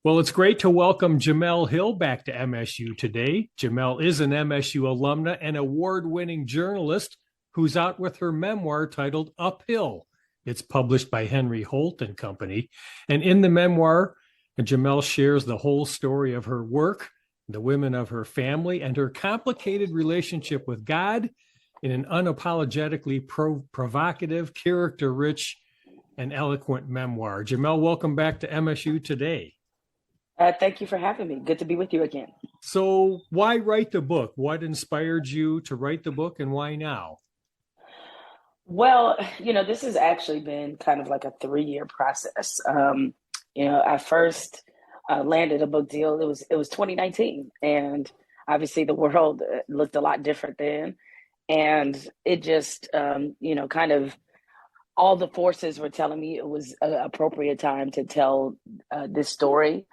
Well, it's great to welcome Jemele Hill back to MSU today. Jemele is an MSU alumna and award-winning journalist who's out with her memoir titled Uphill. It's published by Henry Holt and Company. And in the memoir, Jemele shares the whole story of her work, the women of her family, and her complicated relationship with God in an unapologetically provocative, character-rich, and eloquent memoir. Jemele, welcome back to MSU today. Thank you for having me. Good to be with you again. So, why write the book? What inspired you to write the book, and why now? Well, this has actually been kind of like a 3-year process. I first landed a book deal. It was 2019, and obviously the world looked a lot different then, and it just kind of all the forces were telling me it was an appropriate time to tell this story.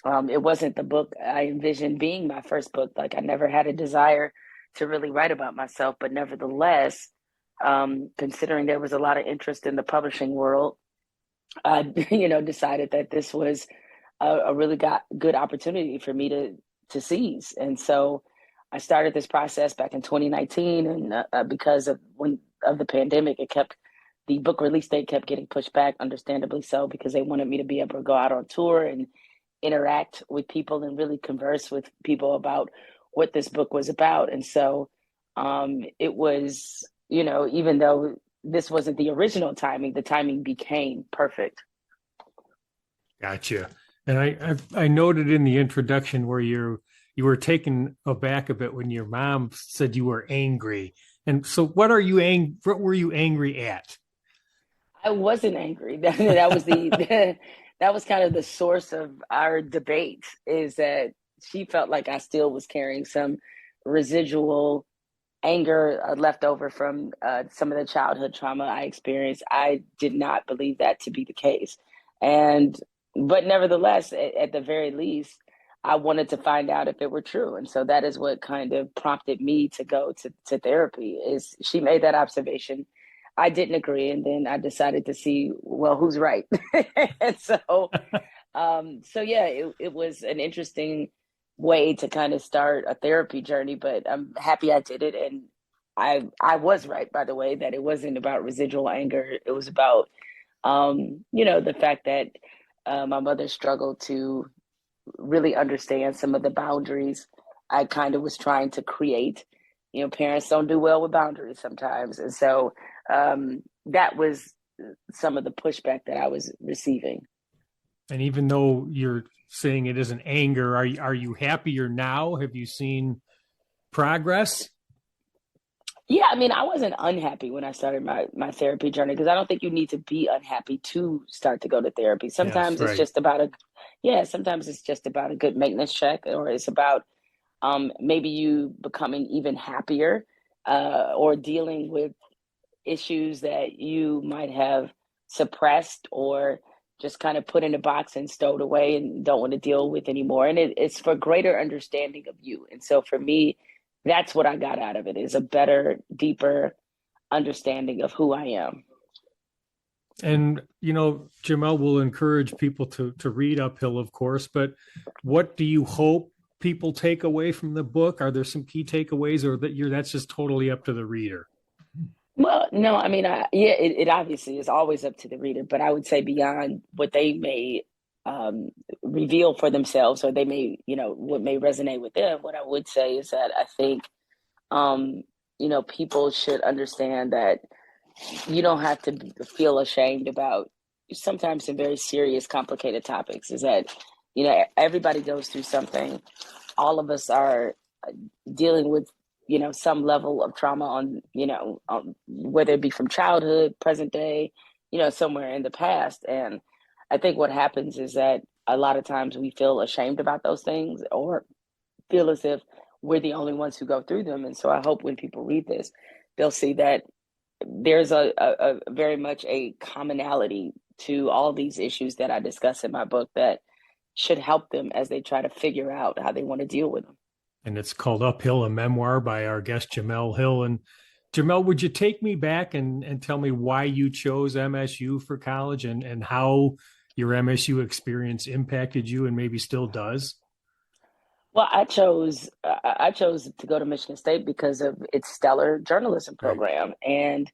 It wasn't the book I envisioned being my first book. Like I never had a desire to really write about myself, but nevertheless, considering there was a lot of interest in the publishing world, I, decided that this was a really good opportunity for me to seize. And so I started this process back in 2019, and because of the pandemic, the book release date kept getting pushed back, understandably so, because they wanted me to be able to go out on tour and interact with people and really converse with people about what this book was about. And so it was, even though this wasn't the original timing, the timing became perfect. Gotcha. And I noted in the introduction where you were taken aback a bit when your mom said you were angry. And so, what were you angry at? I wasn't angry. That was that was kind of the source of our debate, is that she felt like I still was carrying some residual anger left over from some of the childhood trauma I experienced. I did not believe that to be the case. And, but nevertheless, at the very least, I wanted to find out if it were true. And so that is what kind of prompted me to go to therapy. Is she made that observation. I didn't agree. And then I decided to see, well, who's right? And so yeah, it was an interesting way to kind of start a therapy journey, but I'm happy I did it. And I was right, by the way, that it wasn't about residual anger. It was about, the fact that my mother struggled to really understand some of the boundaries I kind of was trying to create. Parents don't do well with boundaries sometimes. And so that was some of the pushback that I was receiving. And even though you're saying it isn't anger, are you happier now? Have you seen progress? Yeah, I mean, I wasn't unhappy when I started my therapy journey, because I don't think you need to be unhappy to start to go to therapy. Yes, Sometimes it's right. just about sometimes it's just about a good maintenance check, or it's about maybe you becoming even happier or dealing with issues that you might have suppressed or just kind of put in a box and stowed away and don't want to deal with anymore. And it's for greater understanding of you. And so for me, that's what I got out of it, is a better, deeper understanding of who I am. And Jamel will encourage people to read Uphill, of course. But what do you hope people take away from the book? Are there some key takeaways, or that's just totally up to the reader? Well, no, I mean, it obviously is always up to the reader, but I would say beyond what they may reveal for themselves, or they may, what may resonate with them, what I would say is that I think, um, people should understand that you don't have to feel ashamed about sometimes some very serious, complicated topics. Is that, everybody goes through something. All of us are dealing with some level of trauma on whether it be from childhood, present day, somewhere in the past. And I think what happens is that a lot of times we feel ashamed about those things, or feel as if we're the only ones who go through them. And so I hope when people read this, they'll see that there's a very much a commonality to all these issues that I discuss in my book that should help them as they try to figure out how they want to deal with them. And it's called Uphill, a memoir by our guest Jemele Hill. And Jamel, would you take me back and tell me why you chose MSU for college, and how your MSU experience impacted you and maybe still does? Well, I chose to go to Michigan State because of its stellar journalism Right. program, and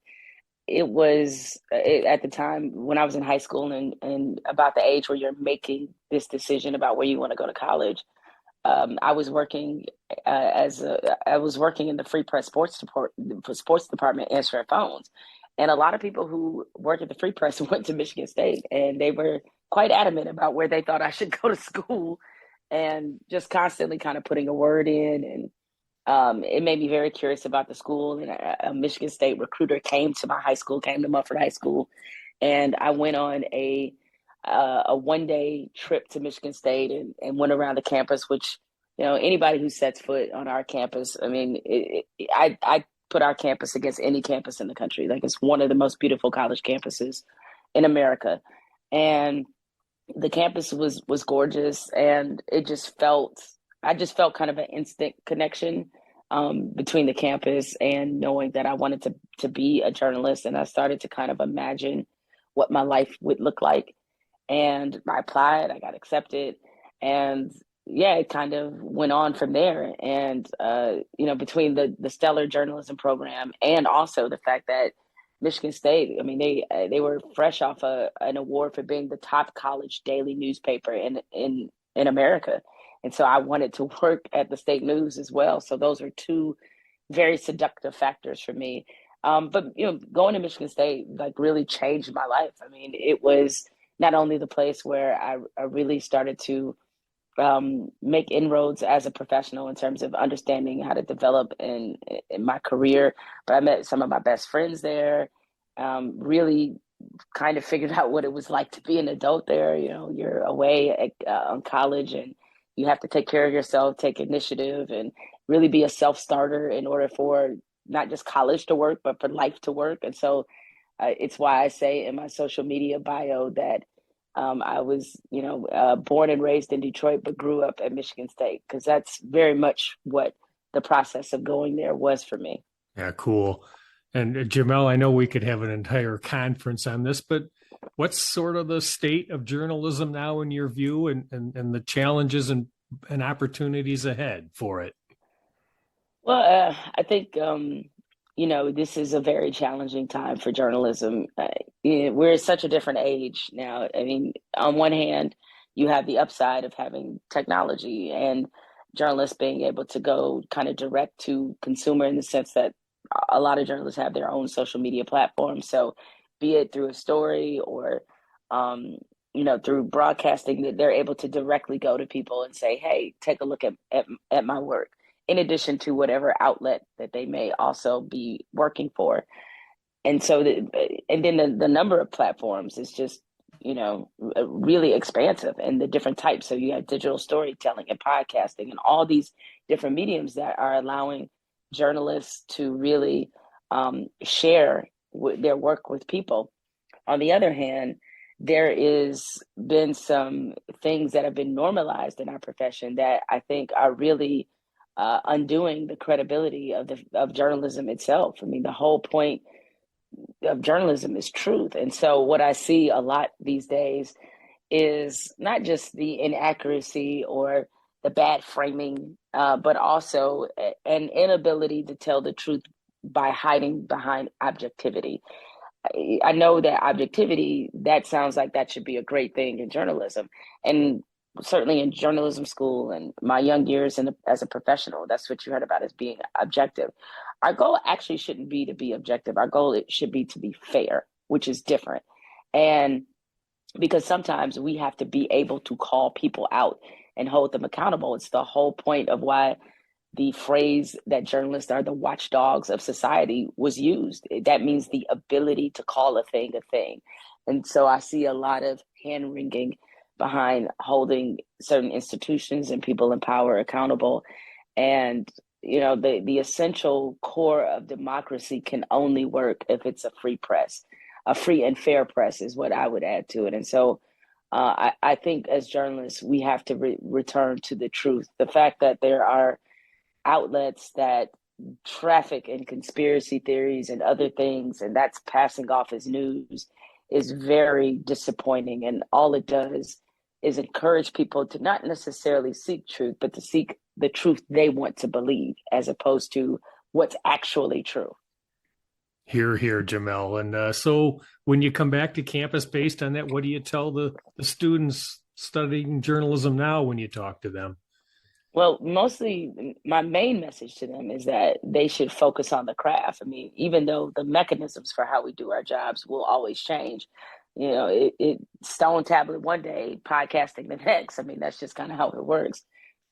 at the time when I was in high school and about the age where you're making this decision about where you want to go to college. I was working I was working in the Free Press sports department answering phones, and a lot of people who work at the Free Press went to Michigan State, and they were quite adamant about where they thought I should go to school, and just constantly kind of putting a word in, and it made me very curious about the school. And a Michigan State recruiter came to my high school, came to Mumford High School, and I went on a 1 day trip to Michigan State and went around the campus, which, anybody who sets foot on our campus, I mean, I put our campus against any campus in the country. Like, it's one of the most beautiful college campuses in America. And the campus was gorgeous, and I just felt kind of an instant connection between the campus and knowing that I wanted to be a journalist. And I started to kind of imagine what my life would look like, and I applied, I got accepted, and yeah, it kind of went on from there. And between the stellar journalism program and also the fact that Michigan State, I mean, they were fresh off an award for being the top college daily newspaper in America, and so I wanted to work at the State News as well. So those are two very seductive factors for me. But going to Michigan State like really changed my life. I mean, it was not only the place where I really started to make inroads as a professional in terms of understanding how to develop in my career, but I met some of my best friends there. Really kind of figured out what it was like to be an adult there. You're away on college, and you have to take care of yourself, take initiative, and really be a self starter in order for not just college to work, but for life to work. And so it's why I say in my social media bio that I was, born and raised in Detroit, but grew up at Michigan State, because that's very much what the process of going there was for me. Yeah, cool. And Jamel, I know we could have an entire conference on this, but what's sort of the state of journalism now in your view, and the challenges and opportunities ahead for it? Well, I think, this is a very challenging time for journalism. We're at such a different age now. I mean, on one hand, you have the upside of having technology and journalists being able to go kind of direct to consumer, in the sense that a lot of journalists have their own social media platforms. So, be it through a story or, um, through broadcasting, that they're able to directly go to people and say, "Hey, take a look at my work," in addition to whatever outlet that they may also be working for. And so, and then the number of platforms is just, really expansive, and the different types. So you have digital storytelling and podcasting and all these different mediums that are allowing journalists to really share their work with people. On the other hand, there is been some things that have been normalized in our profession that I think are really undoing the credibility of journalism itself. I mean, the whole point of journalism is truth, and so what I see a lot these days is not just the inaccuracy or the bad framing, but also an inability to tell the truth by hiding behind objectivity. I know that objectivity, that sounds like that should be a great thing in journalism. And certainly in journalism school and my young years as a professional, that's what you heard about as being objective. Our goal actually shouldn't be to be objective. Our goal, it should be to be fair, which is different. And because sometimes we have to be able to call people out and hold them accountable. It's the whole point of why the phrase that journalists are the watchdogs of society was used. That means the ability to call a thing a thing. And so I see a lot of hand wringing behind holding certain institutions and people in power accountable. And, the essential core of democracy can only work if it's a free press. A free and fair press is what I would add to it. And so I think as journalists, we have to return to the truth. The fact that there are outlets that traffic in conspiracy theories and other things, and that's passing off as news, is very disappointing. And all it does is encourage people to not necessarily seek truth, but to seek the truth they want to believe as opposed to what's actually true. Here, here, Jemele. And so when you come back to campus based on that, what do you tell the students studying journalism now when you talk to them? Well, mostly my main message to them is that they should focus on the craft. I mean, even though the mechanisms for how we do our jobs will always change, it stone tablet one day, podcasting the next. I mean, that's just kind of how it works.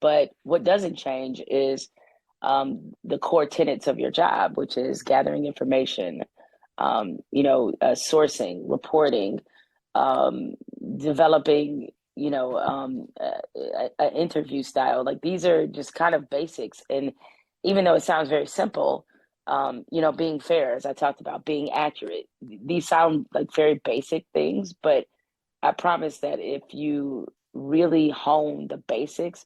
But what doesn't change is the core tenets of your job, which is gathering information, sourcing, reporting, um, developing, an interview style. Like these are just kind of basics. And even though it sounds very simple, being fair, as I talked about, being accurate, these sound like very basic things, but I promise that if you really hone the basics,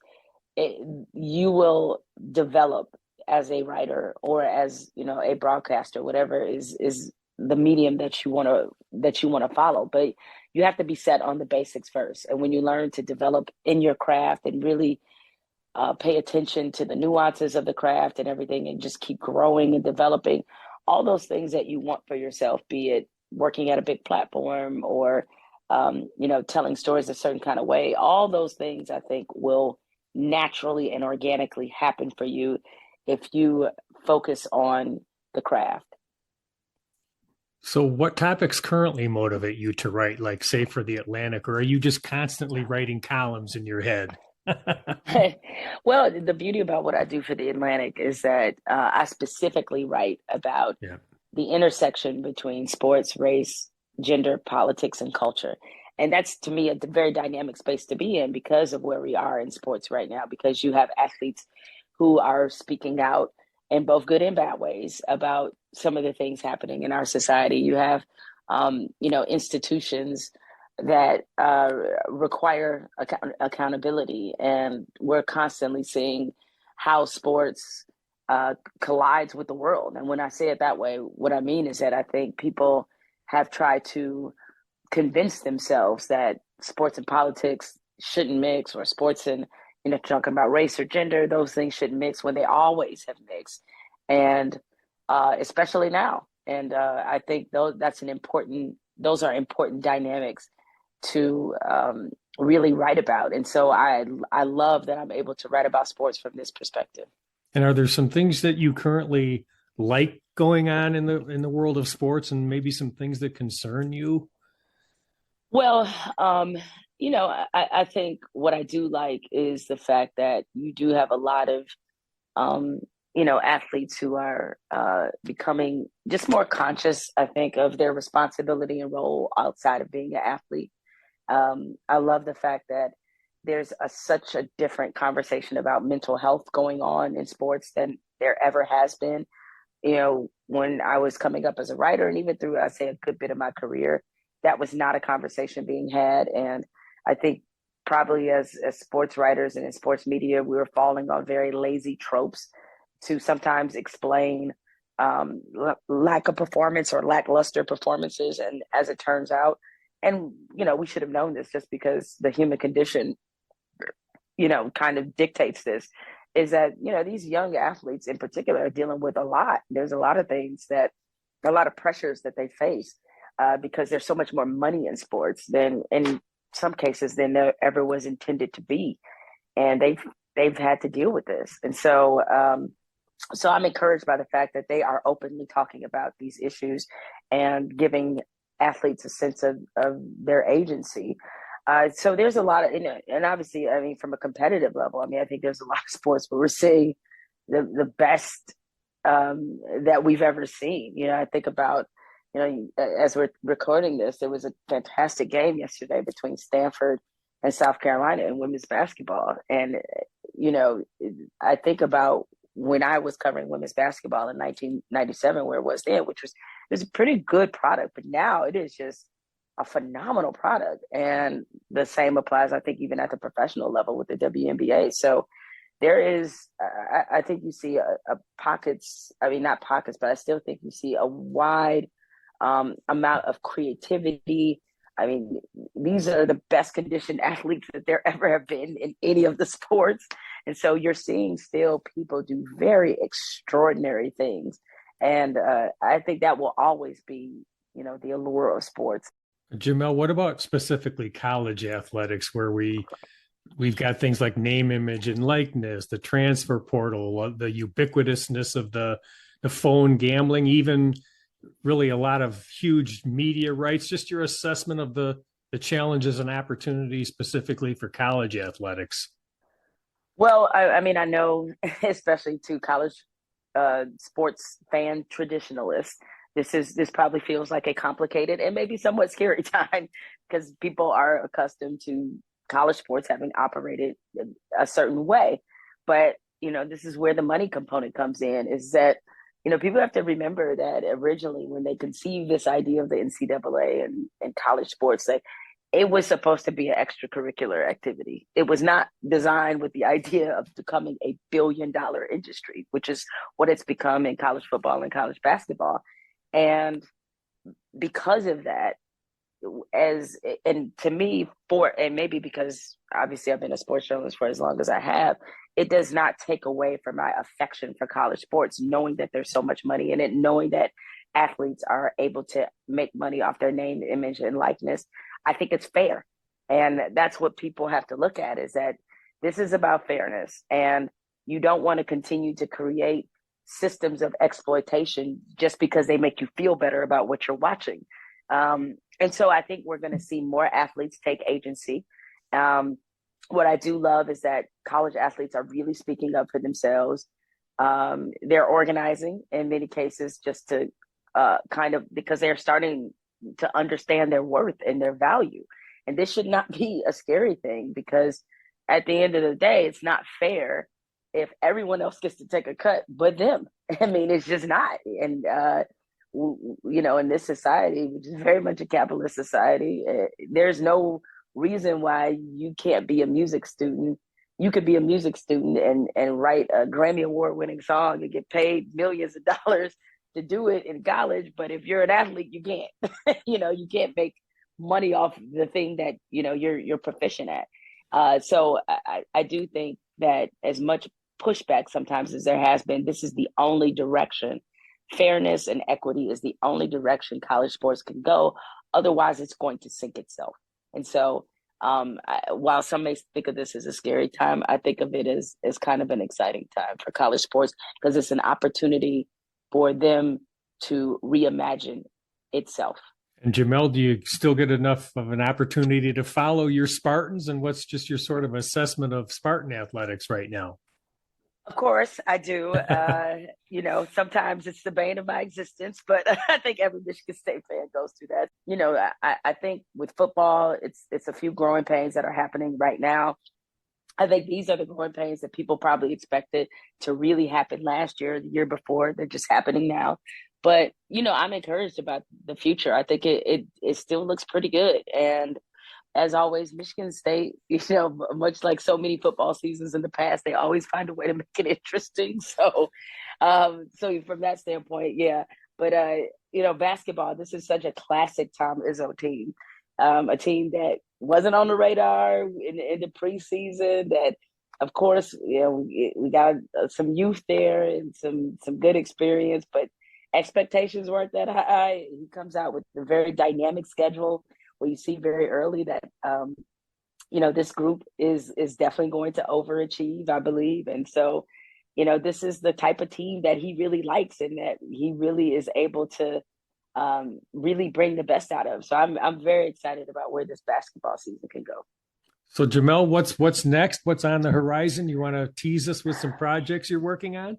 it, you will develop as a writer or as a broadcaster, whatever is the medium that you want to follow. But you have to be set on the basics first, and when you learn to develop in your craft and really pay attention to the nuances of the craft and everything, and just keep growing and developing all those things that you want for yourself, be it working at a big platform or telling stories a certain kind of way. All those things I think will naturally and organically happen for you if you focus on the craft. So what topics currently motivate you to write, like say for the Atlantic, or are you just constantly writing columns in your head? Well, the beauty about what I do for the Atlantic is that I specifically write about Yeah. the intersection between sports, race, gender, politics, and culture. And that's to me a very dynamic space to be in because of where we are in sports right now, because you have athletes who are speaking out in both good and bad ways about some of the things happening in our society. You have, institutions that require accountability, and we're constantly seeing how sports collides with the world. And when I say it that way, what I mean is that I think people have tried to convince themselves that sports and politics shouldn't mix, or sports and talking about race or gender, those things shouldn't mix when they always have mixed, and especially now. And I think those are important dynamics to really write about. And so I love that I'm able to write about sports from this perspective. And are there some things that you currently like going on in the world of sports, and maybe some things that concern you? Well, I think what I do like is the fact that you do have a lot of um, athletes who are becoming just more conscious, I think, of their responsibility and role outside of being an athlete. I love the fact that there's such a different conversation about mental health going on in sports than there ever has been. When I was coming up as a writer, and even through, I say, a good bit of my career, that was not a conversation being had. And I think probably as sports writers and in sports media, we were falling on very lazy tropes to sometimes explain lack of performance or lackluster performances. And as it turns out, and we should have known this just because the human condition, kind of dictates this, is that these young athletes in particular are dealing with a lot. There's a lot of things a lot of pressures that they face because there's so much more money in sports than in some cases than there ever was intended to be, and they've had to deal with this. And so I'm encouraged by the fact that they are openly talking about these issues and giving athletes a sense of their agency. So there's a lot of, and obviously, I mean, from a competitive level, I mean, I think there's a lot of sports where we're seeing the best that we've ever seen. I think about, as we're recording this, there was a fantastic game yesterday between Stanford and South Carolina in women's basketball. And, I think about when I was covering women's basketball in 1997, where it was then, which was, it was a pretty good product, but now it is just a phenomenal product. And the same applies, I think, even at the professional level with the WNBA. So there is, I think you see a pockets, I mean, not pockets, but I still think you see a wide amount of creativity. I mean, these are the best conditioned athletes that there ever have been in any of the sports. And so you're seeing still people do very extraordinary things. And I think that will always be, the allure of sports. Jamel, what about specifically college athletics, where we've got things like name, image, and likeness, the transfer portal, the ubiquitousness of the phone gambling, even really a lot of huge media rights. Just your assessment of the challenges and opportunities specifically for college athletics. Well, I mean, I know, especially to college sports fan traditionalists, this probably feels like a complicated and maybe somewhat scary time because people are accustomed to college sports having operated a certain way. But, this is where the money component comes in, is that, people have to remember that originally when they conceived this idea of the NCAA and college sports, like it was supposed to be an extracurricular activity. It was not designed with the idea of becoming a $1 billion industry, which is what it's become in college football and college basketball. And because of that, and to me, and maybe because obviously I've been a sports journalist for as long as I have, it does not take away from my affection for college sports, knowing that there's so much money in it, knowing that athletes are able to make money off their name, image, and likeness. I think it's fair. And that's what people have to look at, is that this is about fairness. And you don't want to continue to create systems of exploitation just because they make you feel better about what you're watching. And so I think we're going to see more athletes take agency. What I do love is that college athletes are really speaking up for themselves. They're organizing in many cases just to because they're starting to understand their worth and their value. And this should not be a scary thing, because at the end of the day, it's not fair if everyone else gets to take a cut but them. I mean, it's just not. And, in this society, which is very much a capitalist society, there's no reason why you can't be a music student. You could be a music student and write a Grammy Award winning song and get paid millions of dollars to do it in college. But if you're an athlete, you can't. You can't make money off the thing that you're proficient at. So I do think that as much pushback sometimes as there has been, this is the only direction. Fairness and equity is the only direction college sports can go. Otherwise, it's going to sink itself. And so while some may think of this as a scary time, I think of it as kind of an exciting time for college sports, because it's an opportunity for them to reimagine itself. And Jamel, do you still get enough of an opportunity to follow your Spartans? And what's just your sort of assessment of Spartan athletics right now? Of course, I do. Sometimes it's the bane of my existence, but I think every Michigan State fan goes through that. I think with football, it's a few growing pains that are happening right now. I think these are the growing pains that people probably expected to really happen last year, the year before. They're just happening now. But, I'm encouraged about the future. I think it still looks pretty good. And as always, Michigan State, much like so many football seasons in the past, they always find a way to make it interesting. So from that standpoint, yeah. But, basketball, this is such a classic Tom Izzo team, a team that wasn't on the radar in the preseason, that, of course, we got some youth there and some good experience, but expectations weren't that high. He comes out with a very dynamic schedule where you see very early that, this group is definitely going to overachieve, I believe. And so, this is the type of team that he really likes and that he really is able to really bring the best out of. So I'm very excited about where this basketball season can go. So Jamel, what's next? What's on the horizon? You want to tease us with some projects you're working on?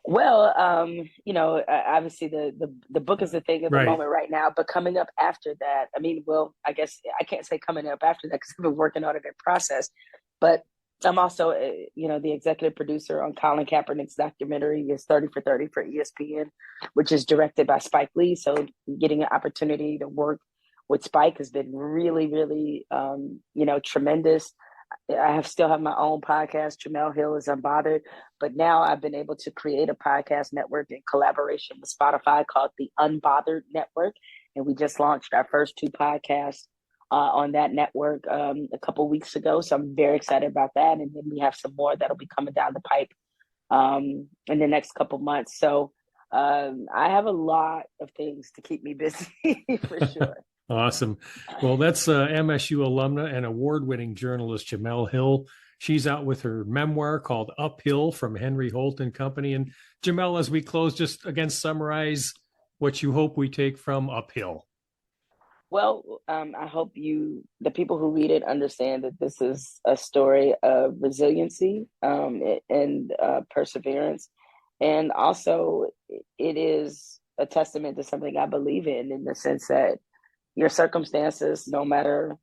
Well, obviously the book is the thing at the moment right now, but coming up after that, I guess I can't say coming up after that because I've been working on it in process, but I'm also, the executive producer on Colin Kaepernick's documentary is 30 for 30 for ESPN, which is directed by Spike Lee. So getting an opportunity to work with Spike has been really, really, tremendous. I still have my own podcast. Jemele Hill is Unbothered, but now I've been able to create a podcast network in collaboration with Spotify called the Unbothered Network, and we just launched our first two podcasts on that network a couple weeks ago. So I'm very excited about that, and then we have some more that'll be coming down the pipe in the next couple months. So I have a lot of things to keep me busy for sure. Awesome. Well, that's MSU alumna and award-winning journalist Jemele Hill. She's out with her memoir called Uphill from Henry Holt and Company. And Jemele, as we close, just again summarize what you hope we take from Uphill. Well, I hope the people who read it, understand that this is a story of resiliency and perseverance. And also, it is a testament to something I believe in the sense that your circumstances, no matter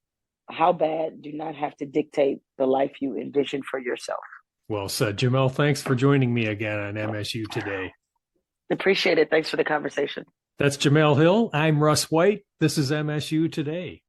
how bad, do not have to dictate the life you envision for yourself. Well said. Jemele, thanks for joining me again on MSU Today. Appreciate it. Thanks for the conversation. That's Jemele Hill. I'm Russ White. This is MSU Today.